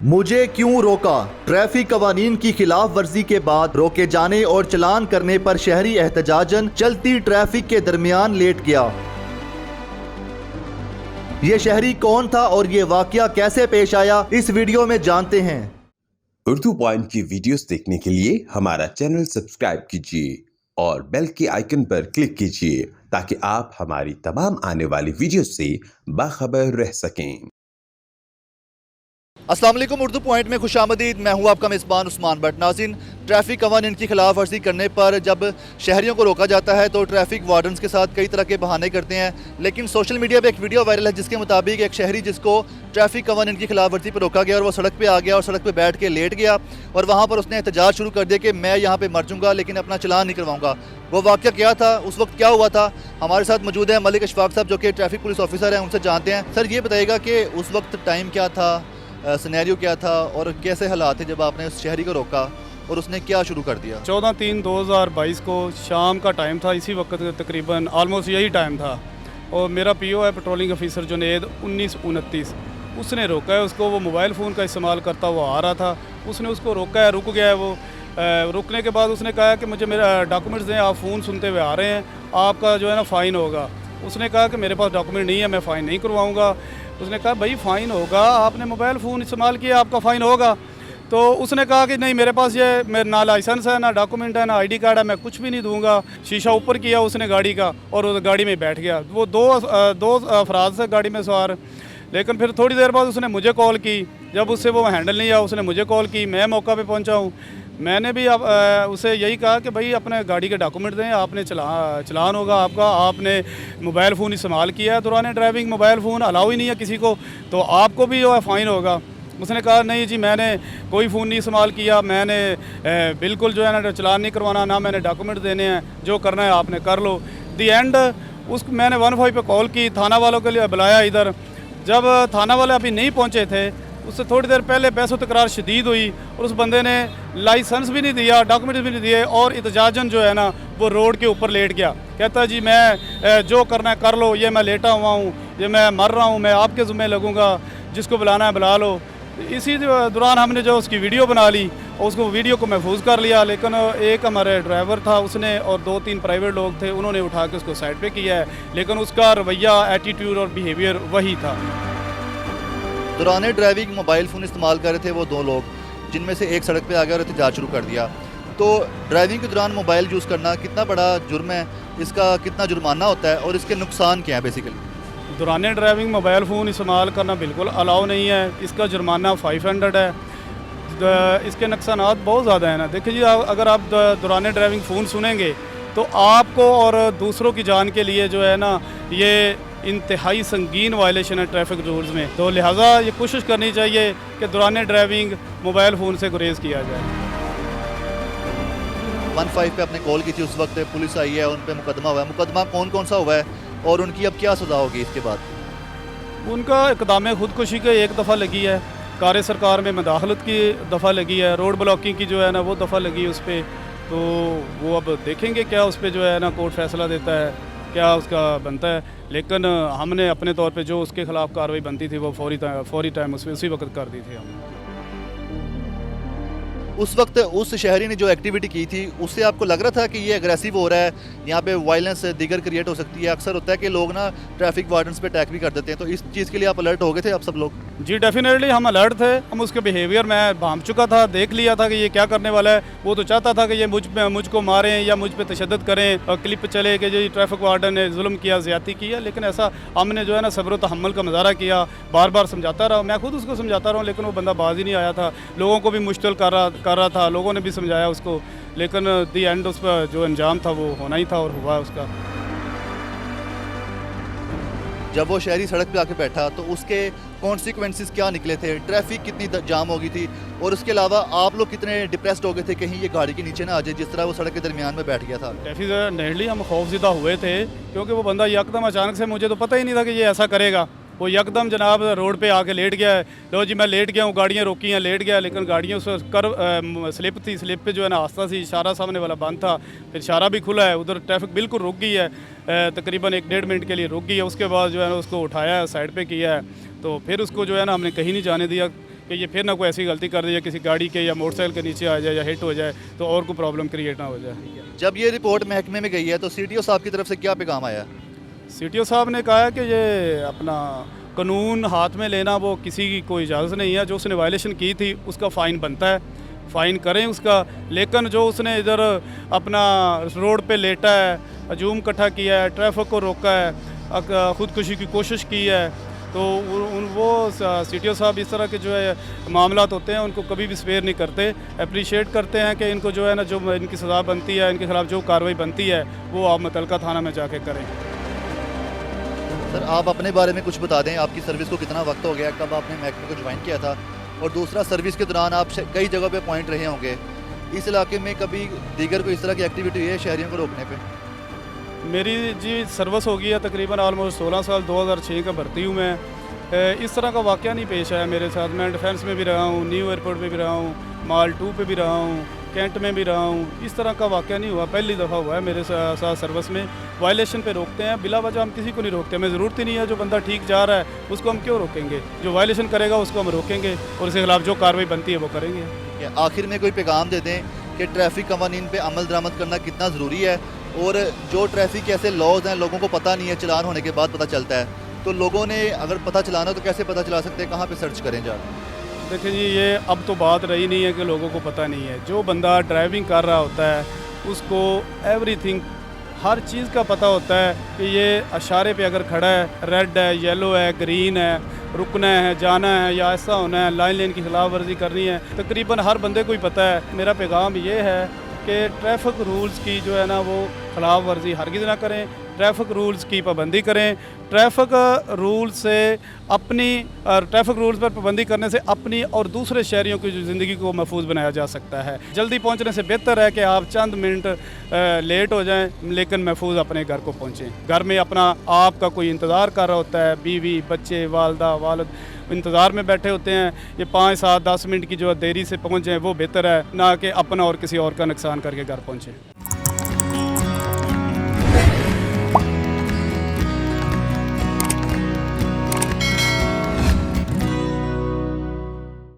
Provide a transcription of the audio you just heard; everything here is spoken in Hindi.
मुझे क्यों रोका? ट्रैफिक कवानीन की खिलाफ वर्जी के बाद रोके जाने और चलान करने पर शहरी एहतजाजन चलती ट्रैफिक के दरमियान लेट गया। ये शहरी कौन था और ये वाकया कैसे पेश आया, इस वीडियो में जानते हैं। उर्दू पॉइंट की वीडियोस देखने के लिए हमारा चैनल सब्सक्राइब कीजिए और बेल के आइकन पर क्लिक कीजिए ताकि आप हमारी तमाम आने वाली वीडियोस से बाखबर रह सकें। अस्सलाम वालेकुम, उर्दू पॉइंट में खुशामदीद। मैं हूं आपका मेज़बान उस्मान भट्ट। नाज़रीन, ट्रैफिक कवानीन की खिलाफ वर्जी करने पर जब शहरियों को रोका जाता है तो ट्रैफिक वार्डन्स के साथ कई तरह के बहाने करते हैं, लेकिन सोशल मीडिया पे एक वीडियो वायरल है जिसके मुताबिक एक शहरी जिसको ट्रैफिक कवानीन की खिलाफ वर्जी पर रोका गया और वो सड़क पर आ गया और सड़क पर बैठ के लेट गया और वहाँ पर उसने एहतजाज शुरू कर दिया कि मैं यहाँ पर मर जाऊँगा लेकिन अपना चलान नहीं करवाऊँगा। वो वाक़या क्या था, उस वक्त क्या हुआ था? हमारे साथ मौजूद है मलिक अशफाक साहब जो कि ट्रैफिक पुलिस ऑफिसर हैं, उनसे जानते हैं। सर, ये बताइएगा कि उस वक्त टाइम क्या था, सिनेरियो क्या था और कैसे हालात थे जब आपने उस शहरी को रोका और उसने क्या शुरू कर दिया? 14/3/2022 को शाम का टाइम था। इसी वक्त तकरीबन ऑलमोस्ट यही टाइम था और मेरा पीओ है पेट्रोलिंग ऑफिसर जुनेद 1929, उसने रोका है उसको। वो मोबाइल फ़ोन का इस्तेमाल करता हुआ आ रहा था, उसने उसको रोका है, रुक गया है वो। रुकने के बाद उसने कहा कि मुझे मेरा डॉक्यूमेंट्स दें, आप फ़ोन सुनते हुए आ रहे हैं, आपका जो है ना फ़ाइन होगा। उसने कहा कि मेरे पास डॉक्यूमेंट नहीं है, मैं फ़ाइन नहीं करवाऊँगा। उसने कहा भाई फ़ाइन होगा, आपने मोबाइल फ़ोन इस्तेमाल किया, आपका फ़ाइन होगा। तो उसने कहा कि नहीं, मेरे पास ये मेरा ना लाइसेंस है, ना डॉक्यूमेंट है, ना आईडी कार्ड है, मैं कुछ भी नहीं दूंगा। शीशा ऊपर किया उसने गाड़ी का और उस गाड़ी में बैठ गया। वो दो अफराद से गाड़ी में सवार। लेकिन फिर थोड़ी देर बाद उसने मुझे कॉल की। जब उससे वो हैंडल नहीं आया उसने मुझे कॉल की। मैं मौका पे पहुंचा हूं। मैंने भी उसे यही कहा कि भाई अपने गाड़ी के डॉक्यूमेंट दें, आपने चलान होगा आपका, आपने मोबाइल फ़ोन इस्तेमाल किया है दौरान ड्राइविंग, मोबाइल फ़ोन अलाउ ही नहीं है किसी को, तो आपको भी जो है फ़ाइन होगा। उसने कहा नहीं जी, मैंने कोई फ़ोन नहीं इस्तेमाल किया, मैंने बिल्कुल जो है ना चलान नहीं करवाना, ना मैंने डॉक्यूमेंट देने हैं, जो करना है आपने कर लो। दी एंड मैंने 15 पे कॉल की, थाना वालों के लिए बुलाया इधर। जब थाना वाले अभी नहीं पहुँचे थे, उससे थोड़ी देर पहले बहस तकरार शदीद हुई और उस बंदे ने लाइसेंस भी नहीं दिया, डॉक्यूमेंट भी नहीं दिए और एहतजाजन जो है ना वो रोड के ऊपर लेट गया। कहता जी मैं जो करना है कर लो, ये मैं लेटा हुआ हूँ, ये मैं मर रहा हूँ, मैं आपके ज़िम्मे लगूँगा, जिसको बुलाना है बुला लो। इसी दौरान हमने जो उसकी वीडियो बना ली और उसको वीडियो को महफूज कर लिया, लेकिन एक हमारे ड्राइवर था उसने और 2-3 प्राइवेट लोग थे, उन्होंने उठा के उसको साइड पे किया है, लेकिन उसका रवैया, एटीट्यूड और बिहेवियर वही था। दौरान ड्राइविंग मोबाइल फ़ोन इस्तेमाल कर रहे थे वो दो लोग, जिनमें से एक सड़क पे आ गया और एहतजाज शुरू कर दिया। तो ड्राइविंग के दौरान मोबाइल यूज़ करना कितना बड़ा जुर्म है, इसका कितना जुर्माना होता है और इसके नुकसान क्या है? बेसिकली दौरान ड्राइविंग मोबाइल फ़ोन इस्तेमाल करना बिल्कुल अलाउ नहीं है। इसका जुर्माना 500 है। इसके नुकसान बहुत ज़्यादा है ना। देखिए जी, अगर आप दौरान ड्राइविंग फ़ोन सुनेंगे तो आपको और दूसरों की जान के लिए जो है ना ये इंतहाई संगीन वायलेशन है ट्रैफिक रूल्स में। तो लिहाजा ये कोशिश करनी चाहिए कि दौरान ड्राइविंग मोबाइल फ़ोन से गुरेज किया जाए। 15 पे आपने कॉल की थी, उस वक्त पुलिस आई है, उन पे मुकदमा हुआ है। मुकदमा कौन कौन सा हुआ है और उनकी अब क्या सज़ा होगी इसके बाद? उनका इक़दाम खुदकुशी का एक दफ़ा लगी है, कार्य सरकार में मदाखलत की दफ़ा लगी है, रोड ब्लॉकिंग की जो है ना वो दफ़ा लगी है उस पर। तो वो अब देखेंगे क्या उस पर जो है ना कोर्ट फैसला देता है, क्या उसका बनता है। लेकिन हमने अपने तौर पे जो उसके ख़िलाफ़ कार्रवाई बनती थी वो फौरी टाइम उसी वक्त कर दी थी हमने। उस वक्त उस शहरी ने जो एक्टिविटी की थी उससे आपको लग रहा था कि ये एग्रेसिव हो रहा है, यहाँ पे वायलेंस दीगर क्रिएट हो सकती है? अक्सर होता है कि लोग ना ट्रैफिक वार्डन्स पे अटैक भी कर देते हैं, तो इस चीज़ के लिए आप अलर्ट हो गए थे आप सब लोग? जी डेफिनेटली हम अलर्ट थे। हम उसके बिहेवियर में भांप चुका था, देख लिया था कि ये क्या करने वाला है। वो तो चाहता था कि ये मुझको मारें या मुझ पे तशद्दुद करें और क्लिप चले कि जो ट्रैफिक वार्डन ने जुल्म किया, ज़्यादती की है। लेकिन ऐसा हमने जो है ना सब्र तहम्मुल का मुजाहरा किया, बार बार समझाता रहा, मैं खुद उसको समझाता रहा, लेकिन वो बंदा बाज ही नहीं आया था। लोगों को भी मुश्किल कर रहा था, लोगों ने भी समझाया उसको, लेकिन दी एंड उस पर जो अंजाम था वो होना ही था और हुआ उसका। जब वो शहरी सड़क पे आके बैठा तो उसके कॉन्सिक्वेंसेस क्या निकले थे? ट्रैफिक कितनी जाम हो गई थी और उसके अलावा आप लोग कितने डिप्रेस्ड हो गए थे कहीं ये गाड़ी के नीचे ना आ जाए, जिस तरह वो सड़क के दरमियान में बैठ गया था? डेफिनेटली हम खौफज़दा हुए थे, क्योंकि वो बंदा यकदम अचानक से, मुझे तो पता ही नहीं था कि ये ऐसा करेगा। वो यकदम जनाब रोड पे आके लेट गया है। लो जी मैं लेट गया हूँ, गाड़ियाँ रोकी हैं, लेट गया, लेकिन गाड़ियों से स्लिप थी, स्लिप पे जो है ना आस्था सी, इशारा सामने वाला बंद था, फिर इशारा भी खुला है, उधर ट्रैफिक बिल्कुल रुक गई है, तकरीबन 1-1.5 मिनट के लिए रुक गई है। उसके बाद जो है ना उसको उठाया है, साइड पे किया है, तो फिर उसको जो है ना हमने कहीं नहीं जाने दिया, कि ये फिर ना कोई ऐसी गलती कर दे या किसी गाड़ी के या मोटरसाइकिल के नीचे आ जाए या हिट हो जाए तो और कोई प्रॉब्लम क्रिएट ना हो जाए। जब ये रिपोर्ट महकमे में गई है तो CTO साहब की तरफ से क्या पैगाम आया? CTO साहब ने कहा है कि ये अपना कानून हाथ में लेना वो किसी की कोई इजाज़त नहीं है। जो उसने वायलेशन की थी उसका फ़ाइन बनता है, फ़ाइन करें उसका। लेकिन जो उसने इधर अपना रोड पे लेटा है, हजूम इकट्ठा किया है, ट्रैफिक को रोका है, ख़ुदकुशी की कोशिश की है, तो वो CTO साहब इस तरह के जो है मामलात होते हैं उनको कभी भी स्पेयर नहीं करते। अप्रिशिएट करते हैं कि इनको जो है ना, जो इनकी सज़ा बनती है, इनके खिलाफ़ जो कार्रवाई बनती है वो आप मुतलका थाना में जाके करें। सर आप अपने बारे में कुछ बता दें, आपकी सर्विस को कितना वक्त हो गया, कब आपने महकमे को ज्वाइन किया था, और दूसरा सर्विस के दौरान आप कई जगह पे पॉइंट रहे होंगे, इस इलाके में कभी दीगर कोई इस तरह की एक्टिविटी हुई है शहरियों को रोकने पे? मेरी जी सर्विस हो गई है तकरीबन ऑलमोस्ट 16 साल, 2006 का भर्ती हूँ मैं। इस तरह का वाक़या नहीं पेश आया मेरे साथ। मैं डिफेंस में भी रहा हूँ, न्यू एयरपोर्ट पे भी रहा हूँ, माल 2 पे भी रहा हूँ, कैंट में भी रहा हूँ। इस तरह का वाक़या नहीं हुआ, पहली दफ़ा हुआ है मेरे साथ सर्विस में। वायलेशन पे रोकते हैं, बिला वजह हम किसी को नहीं रोकते, हमें ज़रूरत ही नहीं है। जो बंदा ठीक जा रहा है उसको हम क्यों रोकेंगे? जो वायलेशन करेगा उसको हम रोकेंगे और उसके खिलाफ़ जो कार्रवाई बनती है वो करेंगे। आखिर में कोई पैगाम दे दें कि ट्रैफिक कवानीन पे अमल दरामद करना कितना ज़रूरी है, और जो ट्रैफिक के ऐसे लॉज हैं लोगों को पता नहीं है, चालान होने के बाद पता चलता है, तो लोगों ने अगर पता चलाना तो कैसे पता चला सकते हैं, कहाँ पे सर्च करें जा? देखिए जी, ये अब तो बात रही नहीं है कि लोगों को पता नहीं है। जो बंदा ड्राइविंग कर रहा होता है उसको एवरीथिंग, हर चीज़ का पता होता है कि ये इशारे पे अगर खड़ा है, रेड है, येलो है, ग्रीन है, रुकना है, जाना है या ऐसा होना है, लाइन लेन की खिलाफ वर्जी करनी है, तकरीबन हर बंदे को ही पता है। मेरा पैगाम ये है कि ट्रैफिक रूल्स की जो है ना वो खिलाफ वर्जी हरगिज़ ना करें, ट्रैफिक रूल्स की पाबंदी करें। ट्रैफिक रूल्स पर पाबंदी करने से अपनी और दूसरे शहरियों की जो ज़िंदगी को महफूज बनाया जा सकता है। जल्दी पहुंचने से बेहतर है कि आप चंद मिनट लेट हो जाएं लेकिन महफूज अपने घर को पहुंचें। घर में अपना आपका कोई इंतज़ार कर रहा होता है, बीवी, बच्चे, वालदा, वालिद इंतज़ार में बैठे होते हैं। ये 5, 7, 10 मिनट की जो देरी से पहुंच जाएँ वो बेहतर है, ना कि अपना और किसी और का नुकसान करके घर पहुंचें।